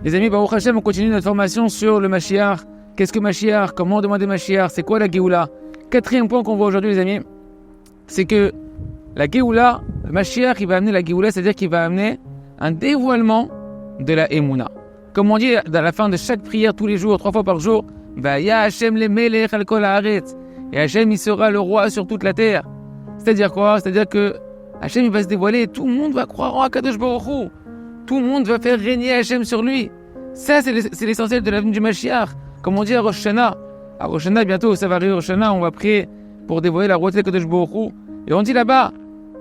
Les amis, Baruch Hashem, on continue notre formation sur le Mashiach. Qu'est-ce que Mashiach? Comment demander Mashiach? C'est quoi la Géoula? Quatrième point qu'on voit aujourd'hui, les amis, c'est que la Géoula, le Mashiach, il va amener la Géoula, c'est-à-dire qu'il va amener un dévoilement de la Emouna. Comme on dit à la fin de chaque prière, tous les jours, 3 fois par jour, Vaya Hashem le Melech al kol haaretz. Et Hashem, il sera le roi sur toute la terre. C'est-à-dire quoi? C'est-à-dire que Hashem, il va se dévoiler et tout le monde va croire en Akadosh Baruch Hu. Tout le monde va faire régner Hashem sur lui. Ça, c'est l'essentiel de la venue du Mashiach. Comme on dit à Rosh Hashanah. À Rosh Hashanah, bientôt, ça va arriver Rosh Hashanah, on va prier pour dévoiler la royauté de Akadosh Baruch Hu. Et on dit là-bas,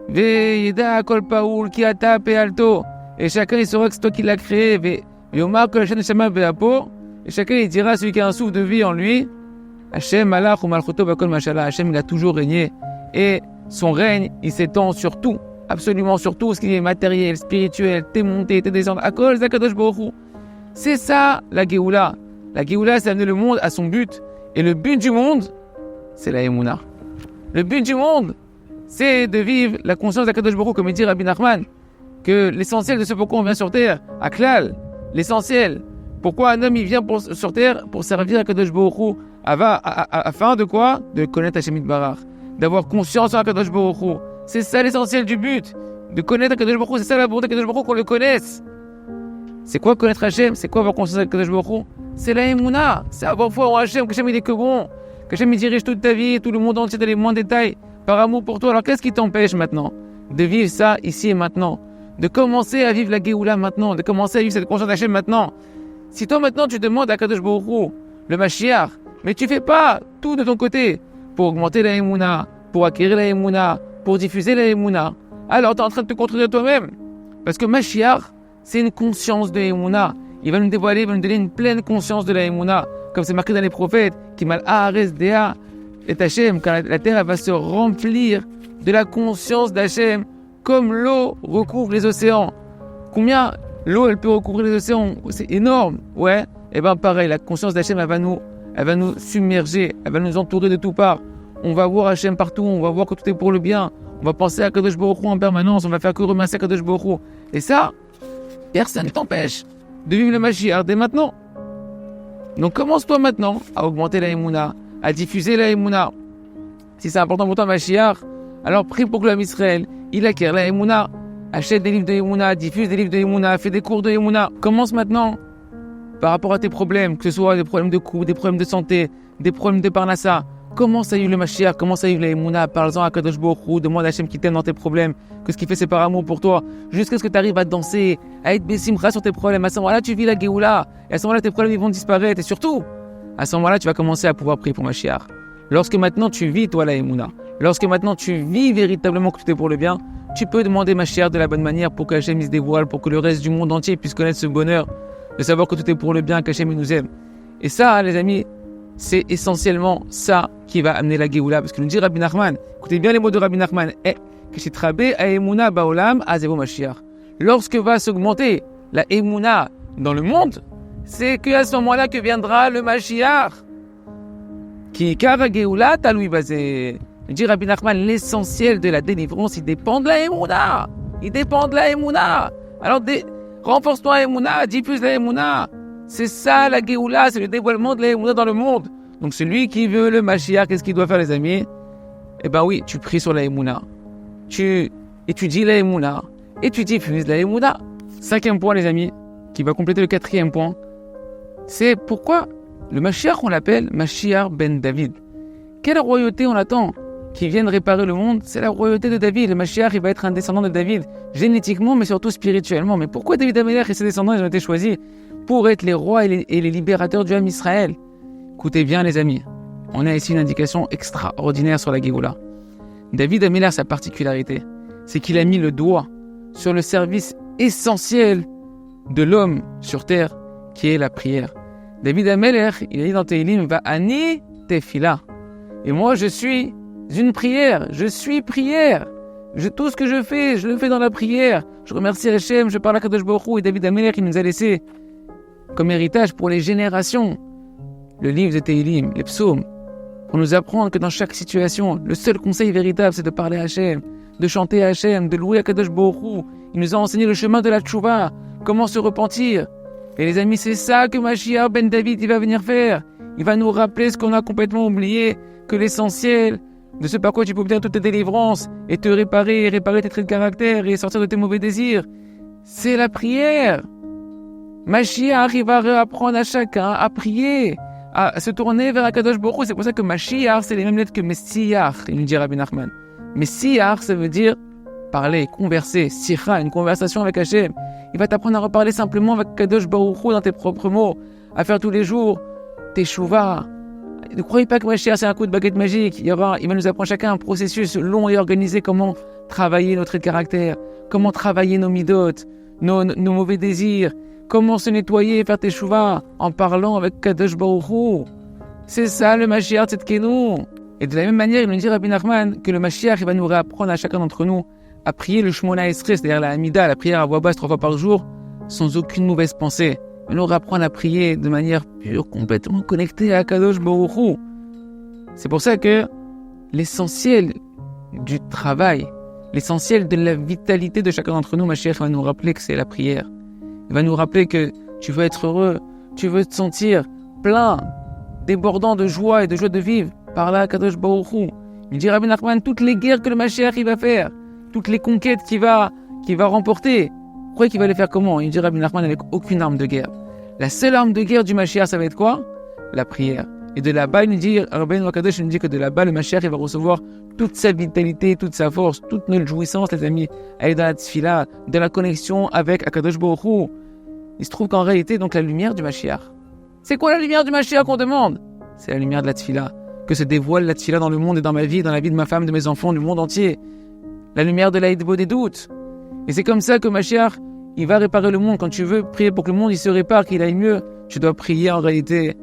Ve'yeda kol paoul ki ata pe'alto. Et chacun, il saura que c'est toi qui l'as créé. Ve'yomar kol Hashem neshama ve'apo. Et chacun, il dira, celui qui a un souffle de vie en lui, Hashem malach ou malchuto bakol mashallah. Hashem, il a toujours régné. Et son règne, il s'étend sur tout. Absolument sur tout ce qui est matériel, spirituel, tes montées, tes descentes. Akol zakadosh baruch Hu. C'est ça, la Géoula. La Géoula, c'est amener le monde à son but. Et le but du monde, c'est la Emouna. Le but du monde, c'est de vivre la conscience d'Akadosh Baruch Hu, comme il dit Rabbi Nachman, que l'essentiel de ce pourquoi on vient sur terre, à Klal, l'essentiel, pourquoi un homme il vient sur terre pour servir Akadosh Baruch Hu, afin de quoi? De connaître Hashem Yitbarach, d'avoir conscience en Akadosh Baruch Hu. C'est ça l'essentiel du but, de connaître Akadosh Baruch Hu, c'est ça la volonté d'Akadosh Baruch Hu, qu'on le connaisse. C'est quoi connaître Hashem? C'est quoi avoir conscience d'Akadosh Baruch Hu? C'est la Emouna, c'est avoir foi en Hashem, que Hashem il est que bon, que Hashem il dirige toute ta vie, tout le monde entier dans les moindres détails, par amour pour toi. Alors qu'est-ce qui t'empêche maintenant de vivre ça ici et maintenant, de commencer à vivre la Géoula maintenant, de commencer à vivre cette conscience d'Hachem maintenant? Si toi maintenant tu demandes à Kadosh Baruch Hu, le Mashiach, mais tu fais pas tout de ton côté pour augmenter la Emouna, pour acquérir la Emouna, pour diffuser la Emouna, alors tu es en train de te contredire toi-même. Parce que Mashiach, c'est une conscience de Emouna. Il va nous dévoiler, il va nous donner une pleine conscience de la Emouna, comme c'est marqué dans les prophètes, qui mal Haaretz Dea et Hachem, car la terre elle va se remplir de la conscience d'Hachem, comme l'eau recouvre les océans. Combien l'eau elle peut recouvrir les océans? C'est énorme, ouais. Et bien pareil, la conscience d'Hachem elle va nous submerger, elle va nous entourer de toutes parts. On va voir Hachem partout, on va voir que tout est pour le bien. On va penser à Kadosh Baruch Hu en permanence, on va faire que remercier Kadosh Baruch Hu. Et ça, personne ne t'empêche de vivre le Mashiach dès maintenant. Donc commence-toi maintenant à augmenter la Emouna, à diffuser la Emouna. Si c'est important pour toi Mashiach, alors prie pour que l'homme Israël, il acquiert la Emouna. Achète des livres de Emouna, diffuse des livres de Emouna, fais des cours de Emouna. Commence maintenant par rapport à tes problèmes, que ce soit des problèmes de coups, des problèmes de santé, des problèmes de parnassa. Commence à vivre le Mashiach, commence à vivre la Emouna, parle-en à Kadosh Baruch Hu, demande à Hachem qui t'aime dans tes problèmes, que ce qu'il fait c'est par amour pour toi, jusqu'à ce que tu arrives à danser, à être bessimcha sur tes problèmes. À ce moment-là, tu vis la Géoula, et à ce moment-là, tes problèmes ils vont disparaître, et surtout, à ce moment-là, tu vas commencer à pouvoir prier pour Mashiach. Lorsque maintenant tu vis toi la Emouna, lorsque maintenant tu vis véritablement que tout est pour le bien, tu peux demander Mashiach de la bonne manière pour qu'Hachem il se dévoile, pour que le reste du monde entier puisse connaître ce bonheur, de savoir que tout est pour le bien, qu'Hachem il nous aime. Et ça, les amis, c'est essentiellement ça qui va amener la Géoula, parce que nous dit Rabbi Nachman, écoutez bien les mots de Rabbi Nachman, lorsque va s'augmenter la Emouna dans le monde, c'est qu'à ce moment-là que viendra le Mashiach. Qui kara Géoula taloui basé. Nous dit Rabbi Nachman, l'essentiel de la délivrance, il dépend de la Emouna. Il dépend de la Emouna. Alors renforce-toi la Emouna, diffuse la Emouna. C'est ça la Géoula, c'est le dévoilement de la Emouna dans le monde. Donc celui qui veut le Mashiach, qu'est-ce qu'il doit faire les amis? Eh ben oui, tu pries sur la Emouna. Tu étudies la Emouna. Et tu diffuses la Emouna. 5e point les amis, qui va compléter le 4e point. C'est pourquoi le Mashiach on l'appelle Mashiach ben David. Quelle royauté on attend qui vienne réparer le monde? C'est la royauté de David. Le Mashiach il va être un descendant de David, génétiquement mais surtout spirituellement. Mais pourquoi David Amelech et ses descendants ils ont été choisis pour être les rois et les libérateurs du Ham Israël? Écoutez bien les amis, on a ici une indication extraordinaire sur la Géoula. David Amelech, sa particularité, c'est qu'il a mis le doigt sur le service essentiel de l'homme sur terre, qui est la prière. David Amelech, il a dit dans Tehillim, va ani tefila. Et moi je suis une prière, je suis prière. Tout ce que je le fais dans la prière. Je remercie Hachem, je parle à Kadosh Baruch Hu, et David Amelech, il nous a laissé comme héritage pour les générations le livre de Tehillim, les psaumes, pour nous apprendre que dans chaque situation, le seul conseil véritable, c'est de parler à Hachem, de chanter à Hachem, de louer à Kadosh Baruch Hu. Il nous a enseigné le chemin de la tchouva, comment se repentir. Et les amis, c'est ça que Mashiach ben David, il va venir faire. Il va nous rappeler ce qu'on a complètement oublié, que l'essentiel de ce par quoi tu peux obtenir toute ta délivrance et te réparer tes traits de caractère et sortir de tes mauvais désirs, c'est la prière. Mashiach, il va réapprendre à chacun à prier, à se tourner vers Akadosh Baruch Hu. C'est pour ça que Mashiach, c'est les mêmes lettres que Messiach, il nous dit Rabbi Nachman. Messiach, ça veut dire parler, converser, sicha, une conversation avec Hachem. Il va t'apprendre à reparler simplement avec Kadosh Baruch Hu dans tes propres mots, à faire tous les jours tes shuvah. Ne croyez pas que Mashiach c'est un coup de baguette magique. Il va nous apprendre chacun un processus long et organisé, comment travailler nos traits de caractère, comment travailler nos midot, nos mauvais désirs, comment se nettoyer et faire tes shuvah en parlant avec Kadosh Baruch Hu. C'est ça le Mashiach Tzedkenu. Et de la même manière, il nous dit Rabbi Nachman que le Mashiach il va nous réapprendre à chacun d'entre nous à prier le Shmona Esrei, c'est-à-dire la Hamida, la prière à voix basse 3 fois par jour, sans aucune mauvaise pensée. Il nous réapprendre à prier de manière pure, complètement connectée à Kadosh Baruch Hu. C'est pour ça que l'essentiel du travail, l'essentiel de la vitalité de chacun d'entre nous, Mashiach va nous rappeler que c'est la prière. Il va nous rappeler que tu veux être heureux, tu veux te sentir plein, débordant de joie et de joie de vivre. Par là, Kadosh Baruch Hu. Il dit Rabbi Nachman, toutes les guerres que le Mashiach il va faire, toutes les conquêtes qu'il va remporter, vous croyez qu'il va les faire comment? Il dit Rabbi Nachman avec aucune arme de guerre. La seule arme de guerre du Mashiach, ça va être quoi? La prière. Et de là-bas, il nous dit, Rabbi Wakadosh nous dit que de là-bas, le Mashiach il va recevoir toute sa vitalité, toute sa force, toute notre jouissance, les amis. Elle est dans la tfila, dans la connexion avec Akadosh Baruch Hu. Il se trouve qu'en réalité, donc la lumière du Mashiach. C'est quoi la lumière du Mashiach qu'on demande? C'est la lumière de la tfila. Que se dévoile la tfila dans le monde et dans ma vie, dans la vie de ma femme, de mes enfants, du monde entier. La lumière de l'aïdbo des doutes. Et c'est comme ça que Mashiach, il va réparer le monde. Quand tu veux prier pour que le monde il se répare, qu'il aille mieux, tu dois prier en réalité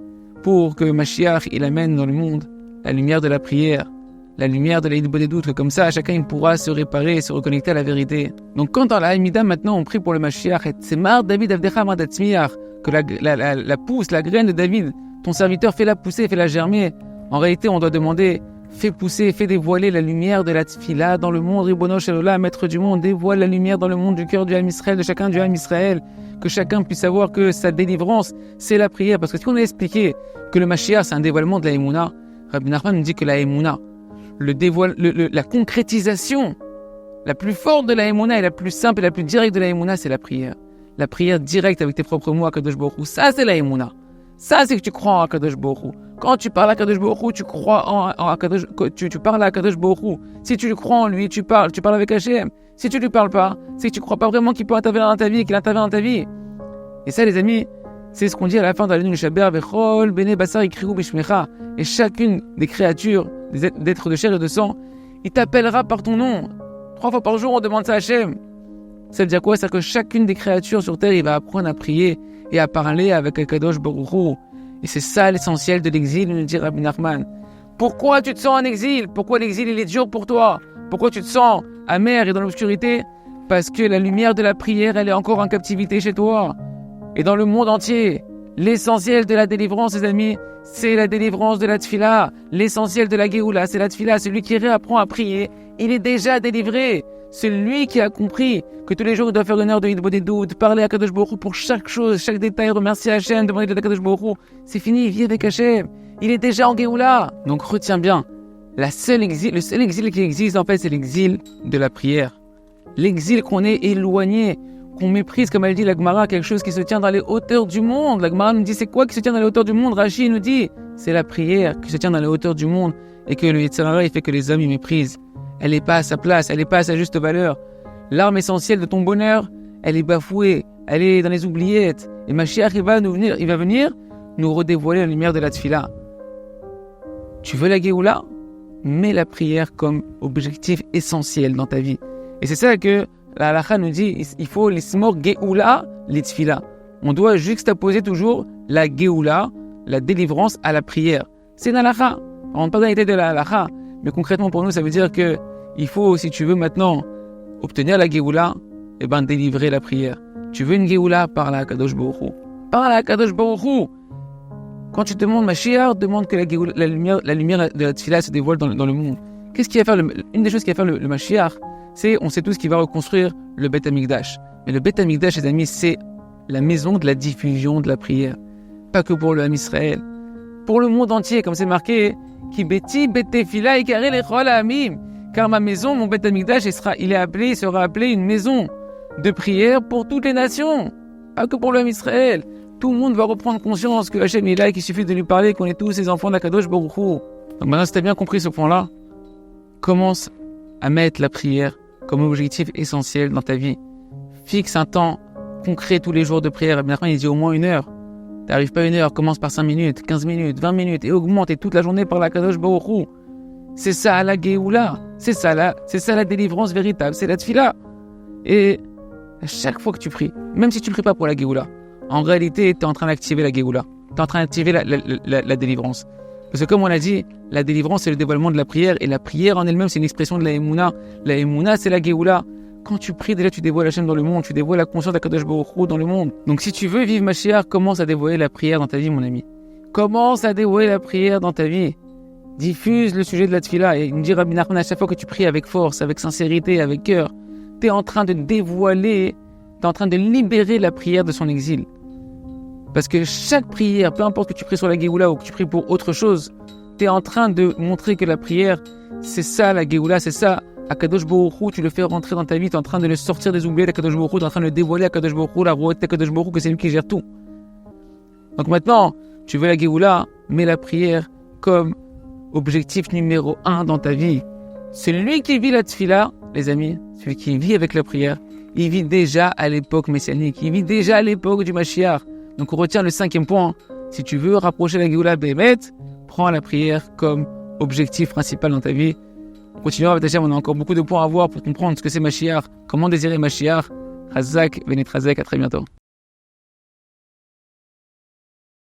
pour que Mashiach il amène dans le monde la lumière de la prière, la lumière de l'aïdbo des doutes, que comme ça chacun il pourra se réparer et se reconnecter à la vérité. Donc quand dans la Hamida maintenant on prie pour le Mashiach, et c'est Mar David Avdecha Mar Datzmiach, que la pousse, la graine de David, ton serviteur fait-la pousser, fait-la germer. En réalité on doit demander, fais pousser, fais dévoiler la lumière de la tfila dans le monde, Ribono Shel Olam, maître du monde, dévoile la lumière dans le monde du cœur du Ham Israël, de chacun du Ham Israël, que chacun puisse savoir que sa délivrance, c'est la prière. Parce que si on a expliqué que le Mashiach, c'est un dévoilement de la Emouna, Rabbi Nachman nous dit que la Emouna, la concrétisation, la plus forte de la Emouna et la plus simple et la plus directe de la Emouna, c'est la prière. La prière directe avec tes propres mots à Kadosh Baruch Hu, ça c'est la Emouna. Ça c'est que tu crois en Kadosh Baruch Hu. Quand tu parles à Kadosh Baruch Hu, tu crois en Kadosh, tu parles à Kadosh Baruch Hu. Si tu crois en lui, tu parles avec Hachem. Si tu lui parles pas, c'est que tu crois pas vraiment qu'il peut intervenir dans ta vie, qu'il intervient dans ta vie. Et ça, les amis, c'est ce qu'on dit à la fin de la ligne du Shaber, Vechol, Bene Basar, Ikriou, Bishmecha. Et chacune des créatures, des êtres de chair et de sang, il t'appellera par ton nom. 3 fois par jour, on demande ça à Hachem. Ça veut dire quoi? C'est-à-dire que chacune des créatures sur terre, il va apprendre à prier et à parler avec Kadosh Baruch Hu. Et c'est ça l'essentiel de l'exil, nous dit Rabbi Nachman. Pourquoi tu te sens en exil? Pourquoi l'exil il est dur pour toi? Pourquoi tu te sens amer et dans l'obscurité? Parce que la lumière de la prière, elle est encore en captivité chez toi. Et dans le monde entier, l'essentiel de la délivrance, les amis, c'est la délivrance de la tfila. L'essentiel de la Géoula, c'est la tfila. Celui qui réapprend à prier, il est déjà délivré. C'est lui qui a compris que tous les jours il doit faire une heure de Hidbo des doutes, parler à Kadosh Baruch Hu pour chaque chose, chaque détail, remercier Hachem, demander de Kadosh Baruch Hu. C'est fini, il vit avec Hachem. Il est déjà en Géoula. Donc retiens bien, le seul exil qui existe en fait, c'est l'exil de la prière. L'exil qu'on est éloigné, qu'on méprise, comme elle dit la Gemara, quelque chose qui se tient dans les hauteurs du monde. La Gemara nous dit c'est quoi qui se tient dans les hauteurs du monde? Rashi nous dit c'est la prière qui se tient dans les hauteurs du monde et que le Yetzer Hara il fait que les hommes ils méprisent. Elle n'est pas à sa place, elle n'est pas à sa juste valeur. L'arme essentielle de ton bonheur, elle est bafouée, elle est dans les oubliettes. Et Mashiach, il va venir nous redévoiler la lumière de la tfila. Tu veux la Géoula? Mets la prière comme objectif essentiel dans ta vie. Et c'est ça que la halakha nous dit, il faut l'ismor Géoula, les tfila. On doit juxtaposer toujours la Géoula, la délivrance à la prière. C'est une halakha. On ne parle pas dans l'idée de la halakha. Mais concrètement pour nous, ça veut dire que il faut, si tu veux maintenant obtenir la Géoula, délivrer la prière. Tu veux une Géoula, parle à Kadosh Baruch Hu. Parle à Kadosh Baruch Hu. Quand tu demandes Mashiach, demande que la lumière de la tfila se dévoile dans le monde. Qu'est-ce qui va faire une des choses qui va faire le Mashiach, c'est, on sait tous qu'il va reconstruire le Beth Amikdash. Mais le Beth Amikdash, les amis, c'est la maison de la diffusion de la prière. Pas que pour le Ham Israël, pour le monde entier, comme c'est marqué, Ki beti betefila ikare lechol ha'amim. Car ma maison, mon Beth Amikdash, il sera appelé une maison de prière pour toutes les nations. Pas que pour le Ham Israël. Tout le monde va reprendre conscience que Hachem est là et qu'il suffit de lui parler, qu'on est tous ses enfants d'Akadosh Baruch Hu. Donc maintenant, si tu as bien compris ce point-là, commence à mettre la prière comme objectif essentiel dans ta vie. Fixe un temps concret tous les jours de prière. Bien il dit au moins 1 heure. Tu n'arrives pas à 1 heure, commence par 5 minutes, 15 minutes, 20 minutes et augmente et toute la journée par la Kadosh Baruch Hu. C'est ça la Géoula. C'est ça la délivrance véritable. C'est la Tfila. Et à chaque fois que tu pries, même si tu ne pries pas pour la Géoula, en réalité, tu es en train d'activer la Géoula. Tu es en train d'activer la délivrance. Parce que comme on l'a dit, la délivrance, c'est le dévoilement de la prière. Et la prière en elle-même, c'est une expression de la Emouna. La Emouna, c'est la Géoula. Quand tu pries, déjà, tu dévoiles Hachem dans le monde. Tu dévoiles la conscience d'Akadosh Baruch Hu dans le monde. Donc, si tu veux vivre Mashiach, commence à dévoiler la prière dans ta vie, mon ami. Commence à dévoiler la prière dans ta vie. Diffuse le sujet de la Tfila. Et il me dit, Rabbi Nachman, à chaque fois que tu pries avec force, avec sincérité, avec cœur, tu es en train de dévoiler, tu es en train de libérer la prière de son exil. Parce que chaque prière, peu importe que tu pries sur la Géoula ou que tu pries pour autre chose, tu es en train de montrer que la prière, c'est ça la Géoula, c'est ça. Akadosh Baruch Hu, tu le fais rentrer dans ta vie, tu es en train de le sortir des oubliettes d'Akadosh Baruch Hu, tu es en train de le dévoiler à Akadosh Baruch Hu, la route d'Akadosh Baruch Hu, que c'est lui qui gère tout. Donc maintenant, tu veux la Géoula, mets la prière comme objectif numéro 1 dans ta vie. Celui qui vit la Tfila, les amis, celui qui vit avec la prière, il vit déjà à l'époque messianique, il vit déjà à l'époque du Mashiach. Donc on retient le 5e point. Si tu veux rapprocher la Géoula Bémet, prends la prière comme objectif principal dans ta vie. On continuera avec Hachem, on a encore beaucoup de points à voir pour comprendre ce que c'est Mashiach, comment désirer Mashiach. Hazak, Venet Hazak, à très bientôt.